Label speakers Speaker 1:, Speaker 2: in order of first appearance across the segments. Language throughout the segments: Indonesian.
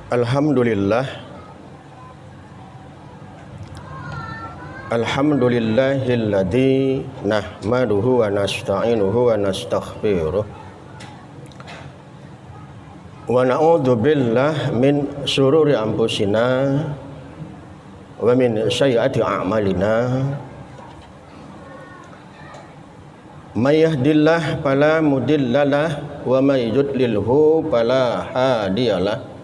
Speaker 1: Alhamdulillah. Alhamdulillahilladzi nahmaduhu wa nasta'inuhu wa nastaghfiruh wa na'udzu billah min syururi anfusina wa min sayyiati a'malina. May yahdihillahu fala mudhillalah wa may yudlilhu fala hadiyalah.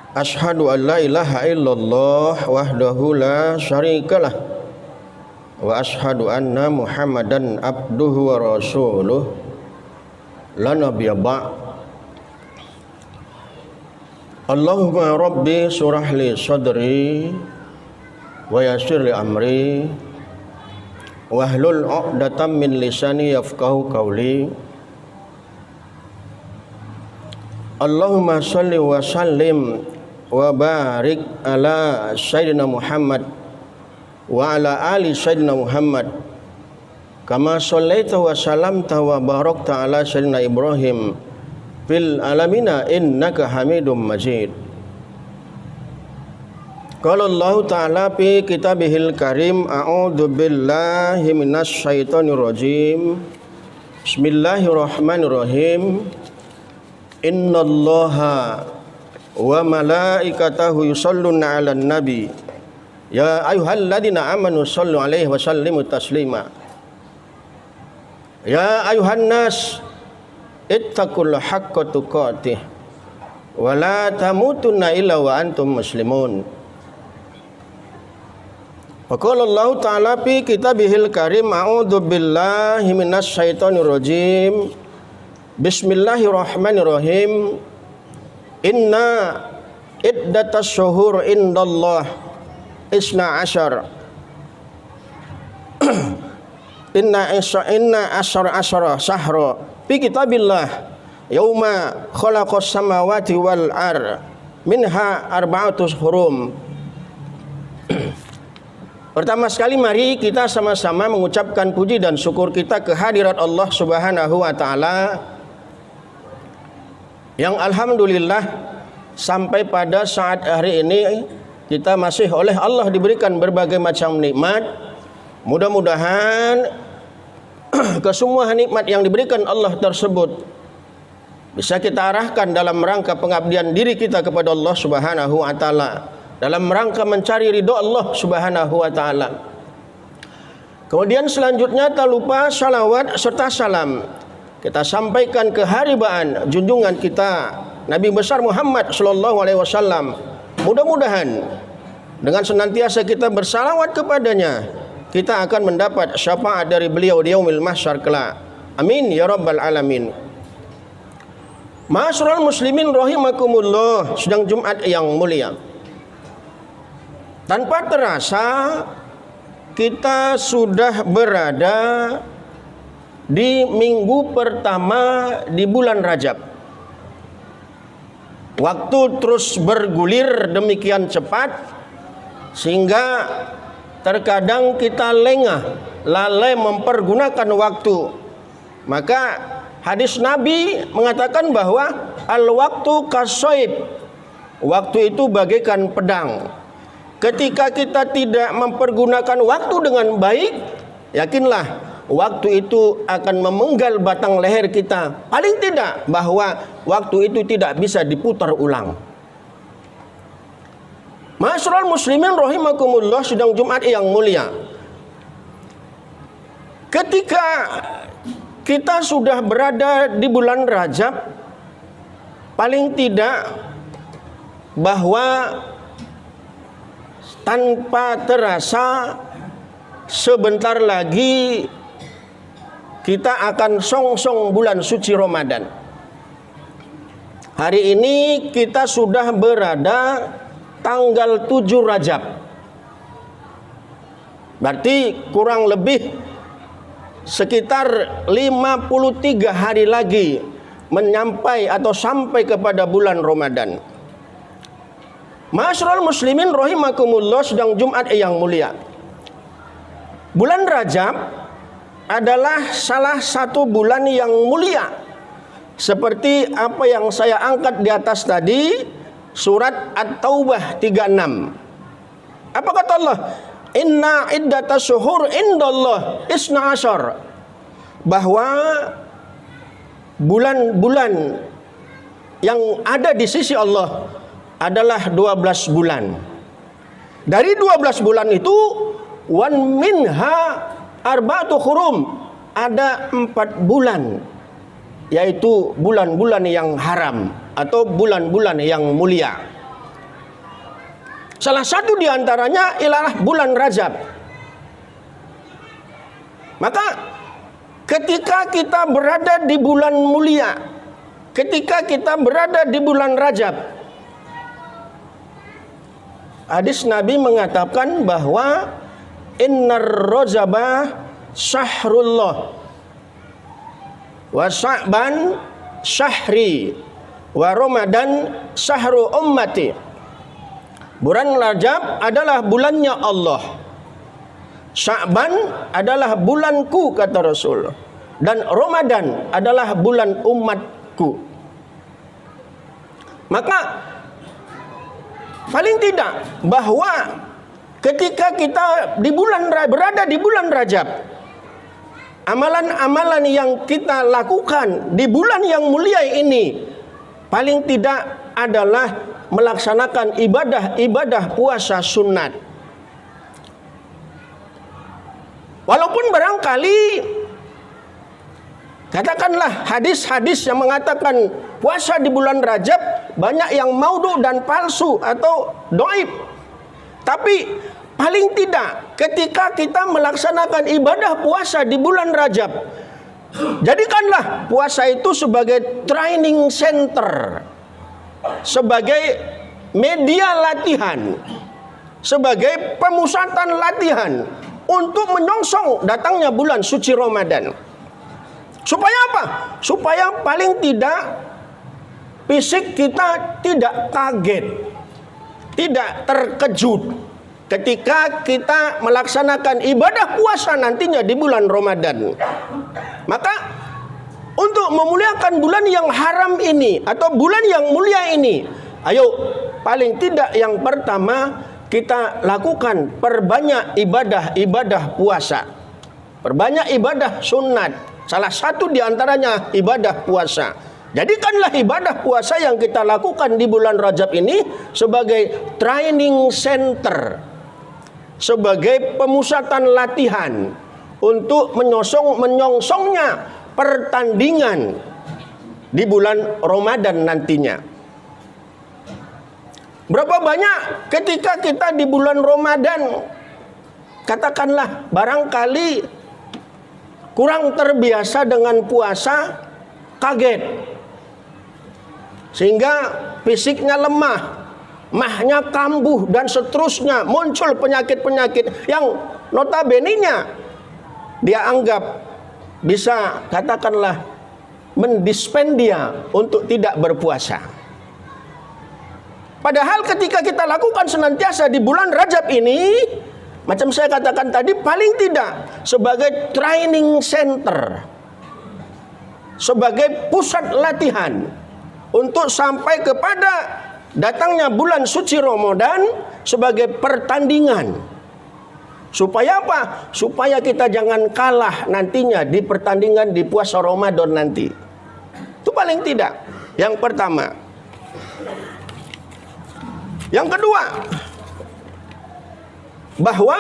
Speaker 1: Ashhadu an la ilaha illallah wahdahu la syarikalah wa ashhadu anna Muhammadan abduhu wa rasuluh la nabiyya ba'. Allahumma rabbi surah li sadri wa yassir li amri wahlul 'uqdatam min lisani yafqahu qawli. Allahumma shalli wa sallim wa barik ala sayyidina Muhammad wa ala ali sayyidina Muhammad kama shallaita wa salamta wa barakta ala sayyidina Ibrahim fil alamina innaka Hamidum Majid. Qala Allah Ta'ala fi kitabihil karim, a'udzu billahi minasy syaithanir rajim. Bismillahirrahmanirrahim. Innallaha wa malaikatahu yusholluna 'alan nabi ya ayyuhalladzina amanu shollu 'alaihi wa sallimu taslima. Ya ayyuhan nas ittaqullaha haqqa tuqatih wa la tamutunna illa wa antum muslimun. Wa qala Allah Ta'ala fi kitabihil karim, a'udzu billahi minasy syaithanir rajim. Bismillahirrahmanirrahim. Inna iddatas syuhur indallah isna asyar inna asyara syahra fi kitabillah yauma khalaqas samawati wal ar minha arba'atus hurum. Pertama sekali mari kita sama-sama mengucapkan puji dan syukur kita kehadirat Allah Subhanahu wa taala yang alhamdulillah sampai pada saat hari ini kita masih oleh Allah diberikan berbagai macam nikmat. Mudah-mudahan ke semua nikmat yang diberikan Allah tersebut bisa kita arahkan dalam rangka pengabdian diri kita kepada Allah Subhanahu wa taala, dalam rangka mencari ridho Allah Subhanahu wa taala. Kemudian selanjutnya tak lupa salawat serta salam kita sampaikan keharibaan junjungan kita Nabi besar Muhammad sallallahu alaihi wasallam. Mudah-mudahan dengan senantiasa kita bersalawat kepadanya, kita akan mendapat syafaat dari beliau di yaumil mahsyar kelak. Amin ya rabbal alamin. Ma'asyiral muslimin rahimakumullah, sedang Jumat yang mulia. Tanpa terasa kita sudah berada di minggu pertama di bulan Rajab. Waktu terus bergulir demikian cepat sehingga terkadang kita lengah, lalai mempergunakan waktu. Maka hadis Nabi mengatakan bahwa al-waktu kasoib, waktu itu bagaikan pedang. Ketika kita tidak mempergunakan waktu dengan baik, yakinlah waktu itu akan memenggal batang leher kita. Paling tidak bahwa waktu itu tidak bisa diputar ulang. Ma'asyiral muslimin rahimakumullah, sedang Jumat yang mulia. Ketika kita sudah berada di bulan Rajab, paling tidak bahwa tanpa terasa sebentar lagi kita akan songsong bulan suci Ramadan. Hari ini kita sudah berada tanggal 7 Rajab. Berarti kurang lebih sekitar 53 hari lagi menyampai atau sampai kepada bulan Ramadan. Ma'asyiral muslimin rahimakumullah, sedang Jumat yang mulia. Bulan Rajab adalah salah satu bulan yang mulia, seperti apa yang saya angkat di atas tadi, surat At-Taubah 36. Apa kata Allah? Inna iddatas syuhur indallah isna asyar. Bahwa bulan-bulan yang ada di sisi Allah adalah 12 bulan. Dari 12 bulan itu, wan minha arba'atu hurum, ada 4 bulan, yaitu bulan-bulan yang haram atau bulan-bulan yang mulia. Salah satu di antaranya ialah bulan Rajab. Maka ketika kita berada di bulan mulia, ketika kita berada di bulan Rajab, hadis Nabi mengatakan bahwa innar rajaba syahrullah wa sya'ban syahri wa ramadan syahru ummati. Bulan Rajab adalah bulannya Allah, Sya'ban adalah bulanku kata Rasul, dan Ramadan adalah bulan umatku. Maka paling tidak bahwa ketika kita berada di bulan Rajab, amalan-amalan yang kita lakukan di bulan yang mulia ini paling tidak adalah melaksanakan ibadah-ibadah puasa sunat. Walaupun barangkali katakanlah hadis-hadis yang mengatakan puasa di bulan Rajab banyak yang maudhu dan palsu atau dhaif. Tapi paling tidak ketika kita melaksanakan ibadah puasa di bulan Rajab, jadikanlah puasa itu sebagai training center, sebagai media latihan, sebagai pemusatan latihan untuk menyongsong datangnya bulan suci Ramadan. Supaya apa? Supaya paling tidak fisik kita tidak kaget, tidak terkejut ketika kita melaksanakan ibadah puasa nantinya di bulan Ramadan. Maka untuk memuliakan bulan yang haram ini atau bulan yang mulia ini, ayo paling tidak yang pertama kita lakukan perbanyak ibadah-ibadah puasa, perbanyak ibadah sunat. Salah satu di antaranya ibadah puasa. Jadikanlah ibadah puasa yang kita lakukan di bulan Rajab ini sebagai training center, sebagai pemusatan latihan untuk menyongsongnya pertandingan di bulan Ramadan nantinya. Berapa banyak ketika kita di bulan Ramadan, katakanlah barangkali kurang terbiasa dengan puasa, kaget, sehingga fisiknya lemah, mahnya kambuh dan seterusnya, muncul penyakit-penyakit yang notabene-nya dia anggap bisa katakanlah mendispendia untuk tidak berpuasa. Padahal ketika kita lakukan senantiasa di bulan Rajab ini, macam saya katakan tadi, paling tidak sebagai training center, sebagai pusat latihan untuk sampai kepada datangnya bulan suci Ramadan sebagai pertandingan. Supaya apa? Supaya kita jangan kalah nantinya di pertandingan di puasa Ramadan nanti. Itu paling tidak. Yang pertama. Yang kedua, bahwa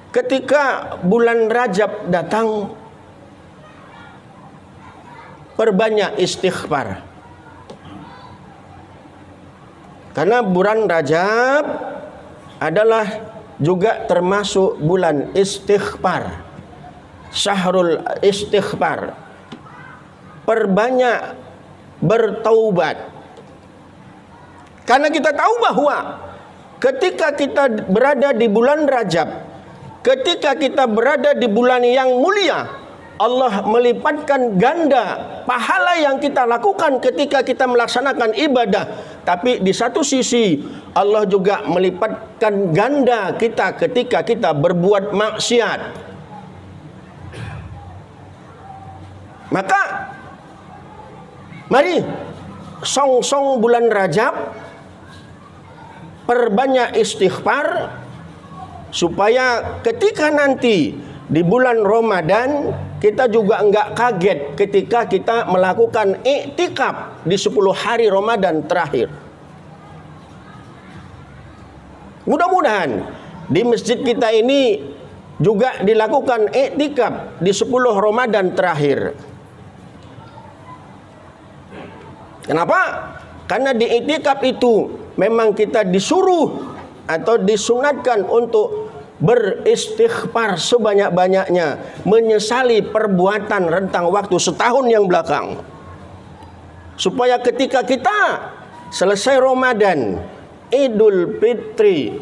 Speaker 1: ketika bulan Rajab datang, perbanyak istighfar. Karena bulan Rajab adalah juga termasuk bulan istighfar, syahrul istighfar. Perbanyak bertaubat. Karena kita tahu bahwa ketika kita berada di bulan Rajab, ketika kita berada di bulan yang mulia, Allah melipatkan ganda pahala yang kita lakukan ketika kita melaksanakan ibadah. Tapi di satu sisi Allah juga melipatkan ganda kita ketika kita berbuat maksiat. Maka mari song-song bulan Rajab, perbanyak istighfar supaya ketika nanti di bulan Ramadan kita juga enggak kaget ketika kita melakukan iktikaf di 10 hari Ramadan terakhir. Mudah-mudahan di masjid kita ini juga dilakukan iktikaf di 10 Ramadan terakhir. Kenapa? Karena di iktikaf itu memang kita disuruh atau disunatkan untuk beristighfar sebanyak-banyaknya, menyesali perbuatan rentang waktu setahun yang belakang. Supaya ketika kita selesai Ramadan, Idul Fitri,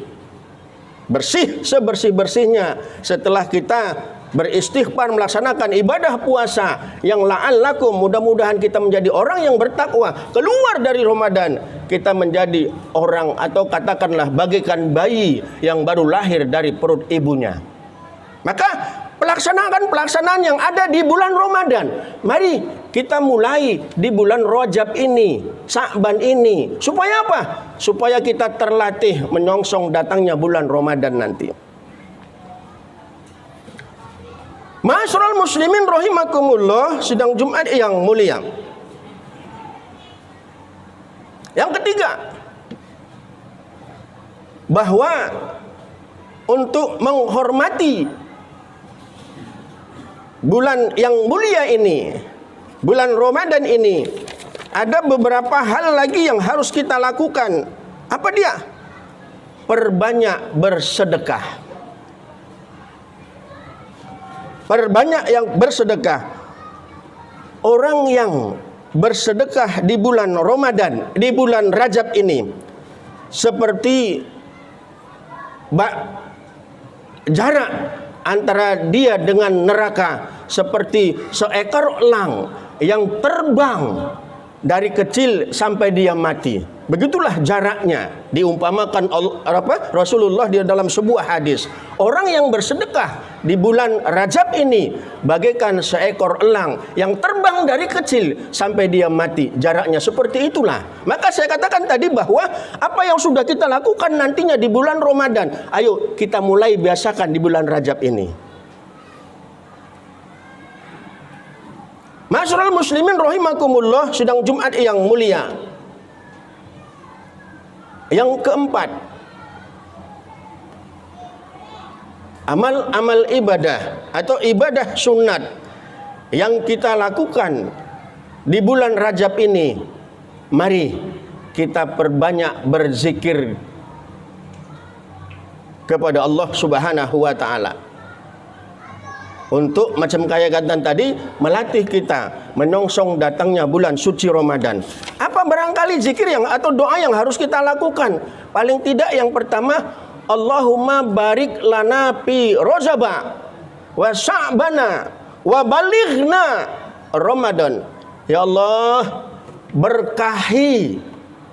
Speaker 1: bersih sebersih-bersihnya setelah kita beristighfar melaksanakan ibadah puasa yang la'allakum, mudah-mudahan kita menjadi orang yang bertakwa, keluar dari Ramadan kita menjadi orang atau katakanlah bagaikan bayi yang baru lahir dari perut ibunya. Maka pelaksanaan yang ada di bulan Ramadan, mari kita mulai di bulan Rajab ini, Sya'ban ini. Supaya apa? Supaya kita terlatih menyongsong datangnya bulan Ramadan nanti. Ma'asyiral muslimin rahimakumullah, sidang Jumat yang mulia. Yang ketiga, bahwa untuk menghormati bulan yang mulia ini, bulan Ramadan ini, ada beberapa hal lagi yang harus kita lakukan. Apa dia? Perbanyak bersedekah. Perbanyak yang bersedekah. Orang yang bersedekah di bulan Ramadan, di bulan Rajab ini, seperti jarak antara dia dengan neraka seperti seekor elang yang terbang dari kecil sampai dia mati. Begitulah jaraknya, diumpamakan Rasulullah di dalam sebuah hadis. Orang yang bersedekah di bulan Rajab ini bagaikan seekor elang yang terbang dari kecil sampai dia mati. Jaraknya seperti itulah. Maka saya katakan tadi bahwa apa yang sudah kita lakukan nantinya di bulan Ramadan, ayo kita mulai biasakan di bulan Rajab ini. Ma'asyiral muslimin rahimakumullah, sidang Jumat yang mulia. Yang keempat, amal-amal ibadah atau ibadah sunat yang kita lakukan di bulan Rajab ini. Mari kita perbanyak berzikir kepada Allah Subhanahu wa taala. Untuk macam kayak kata tadi, melatih kita menyongsong datangnya bulan suci Ramadan. Apa barangkali zikir yang atau doa yang harus kita lakukan? Paling tidak yang pertama, Allahumma barik lana fi Rajaba wa Sya'bana wa balighna Ramadan. Ya Allah, berkahi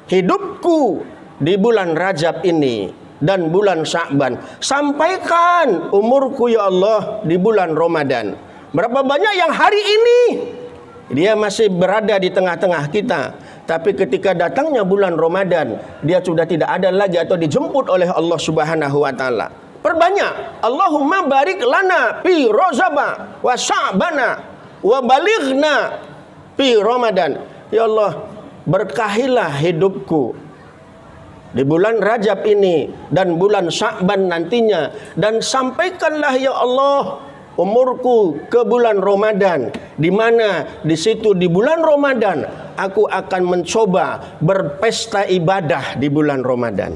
Speaker 1: hidupku di bulan Rajab ini dan bulan Sya'ban. Sampaikan umurku ya Allah di bulan Ramadan. Berapa banyak yang hari ini dia masih berada di tengah-tengah kita, tapi ketika datangnya bulan Ramadan dia sudah tidak ada lagi atau dijemput oleh Allah Subhanahu wa taala. Perbanyak, Allahumma barik lana fi Rajaba wa Sya'bana wa balighna fi Ramadan. Ya Allah, berkahilah hidupku di bulan Rajab ini dan bulan Sya'ban nantinya, dan sampaikanlah ya Allah umurku ke bulan Ramadan, di mana di situ di bulan Ramadan aku akan mencoba berpesta ibadah di bulan Ramadan.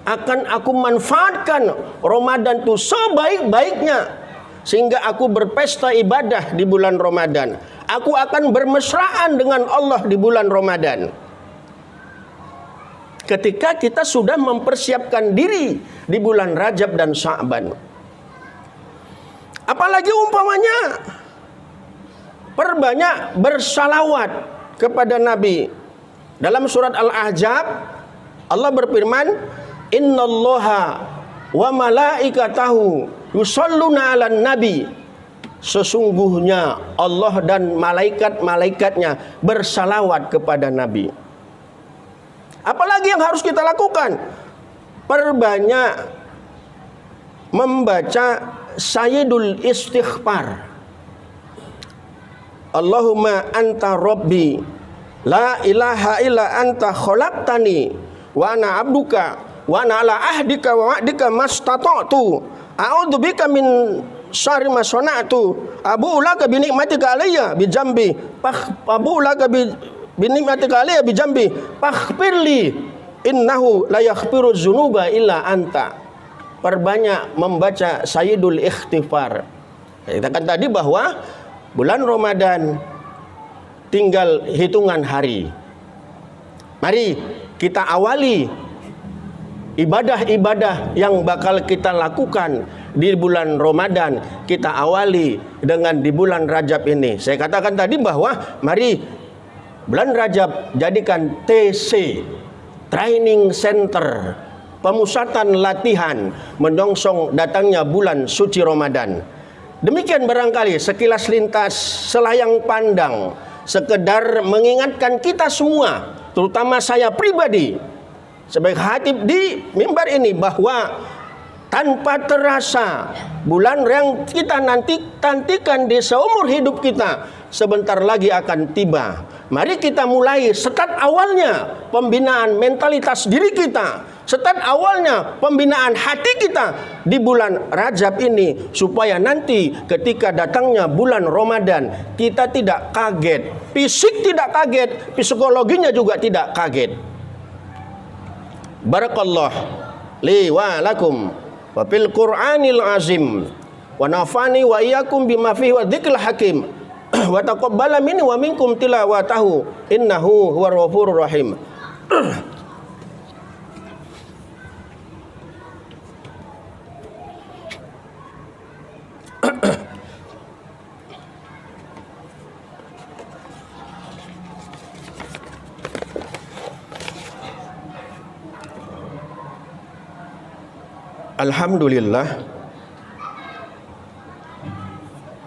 Speaker 1: Akan aku manfaatkan Ramadan itu sebaik-baiknya sehingga aku berpesta ibadah di bulan Ramadan. Aku akan bermesraan dengan Allah di bulan Ramadan. Ketika kita sudah mempersiapkan diri di bulan Rajab dan Sya'ban. Apalagi umpamanya perbanyak bersalawat kepada Nabi. Dalam surat Al-Ahzab Allah berfirman, Innallaha wa malaikatahu yusholluna 'alan nabi sesungguhnya Allah dan malaikat-malaikatnya bersalawat kepada Nabi. Apalagi yang harus kita lakukan? Perbanyak membaca Sayyidul Istighfar. Allahumma anta rabbi la ilaha illa anta khalaqtani wa ana abduka wa ana ala ahdika wa wa'dika mastata'tu a'udzubika min syarri ma sana'tu abu'u laka bi ni'matika alayya bi jambi abu'u laka bi ni'matika alayya bi jambi faghfirli innahu la yaghfiru dzunuba illa anta. Perbanyak membaca Sayyidul Istighfar. Kita katakan tadi bahwa bulan Ramadan tinggal hitungan hari. Mari kita awali ibadah-ibadah yang bakal kita lakukan di bulan Ramadan. Kita awali dengan di bulan Rajab ini. Saya katakan tadi bahwa mari bulan Rajab jadikan TC, Training Center, pemusatan latihan menyongsong datangnya bulan suci Ramadan. Demikian barangkali sekilas lintas selayang pandang, sekedar mengingatkan kita semua, terutama saya pribadi sebagai khatib di mimbar ini, bahwa tanpa terasa bulan yang kita nantikan di seumur hidup kita sebentar lagi akan tiba. Mari kita mulai start awalnya pembinaan mentalitas diri kita, start awalnya pembinaan hati kita di bulan Rajab ini, supaya nanti ketika datangnya bulan Ramadan kita tidak kaget, fisik tidak kaget, psikologinya juga tidak kaget. Barakallah li wa lakum wa fil Qur'anil azim wa nafani wa iyyakum bima fihi wa dzikril hakim wa taqabbala minni wa minkum tilawatahu innahu huwar ghafurur rahim.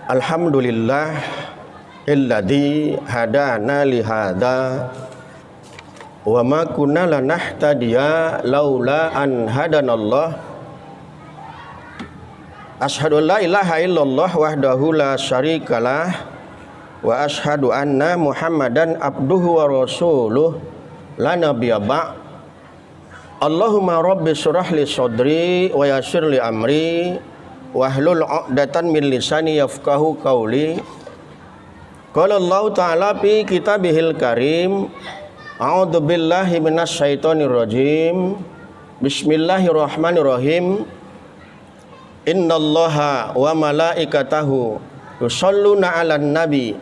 Speaker 1: Alhamdulillah alladzi hadana li hadza wa ma kunna lanahtadiya laula an hadanallah. Asyhadu an la ilaha illallah wahdahu la syarikalah wa asyhadu anna Muhammadan abduhu wa rasuluh la nabiyya ba'. Allahumma rabbi syrah li sadri wa yassir li amri wahlul 'uqdatan min lisani yafqahu qawli. Qala Allah ta'ala fi kitabihil karim, a'udzu billahi minasy syaithanir rajim. Bismillahirrahmanirrahim. Innallaha wa malaikatahu yusholluna 'alan nabi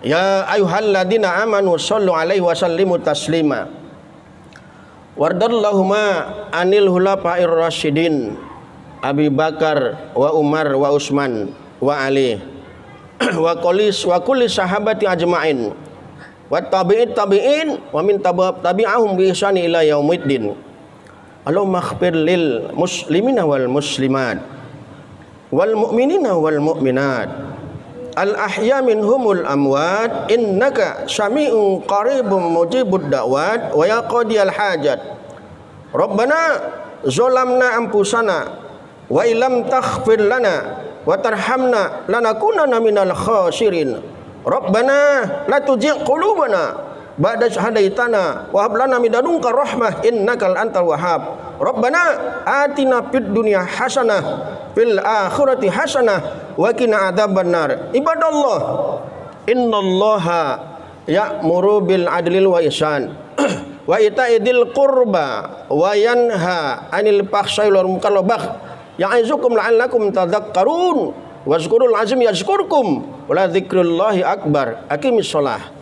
Speaker 1: ya ayyuhalladzina amanu shollu 'alaihi wa sallimu taslima. Wardallahuma anil hulafa'ir rasyidin Abi Bakar wa Umar wa Utsman wa Ali wa kulli sahabati ajmain wa tabi'in wa min tabi'ahum bi ihsani ila yaumiddin. Allahumma ighfir lil muslimina wal muslimat wal mu'minina wal mu'minat al ahya minhumul amwat innaka sami'un qaribun mujibud da'wat wa ya qadiyal hajat. Rabbana zalamna anfusana wa illam taghfir lana wa tarhamna lanakunanna minal khasirin. Rabbana la tuzigh qulubana ba'da idh hadaitana wa hab lana min ladunka rahmah innakal antal wahhab. Rabbana atina fid dunya hasanah fil akhirati hasanah wa qina adzabannar. Ibadallah, innallaha ya'muru bil adli wa ihsan wa ita'idil qurba wa yanha 'anil fahsya'i wal munkar wal baghi ya'izukum la'allakum tadhakkarun. Wazkurul azim yazkurkum wa la dzikrullahi akbar. Aqimis shalah.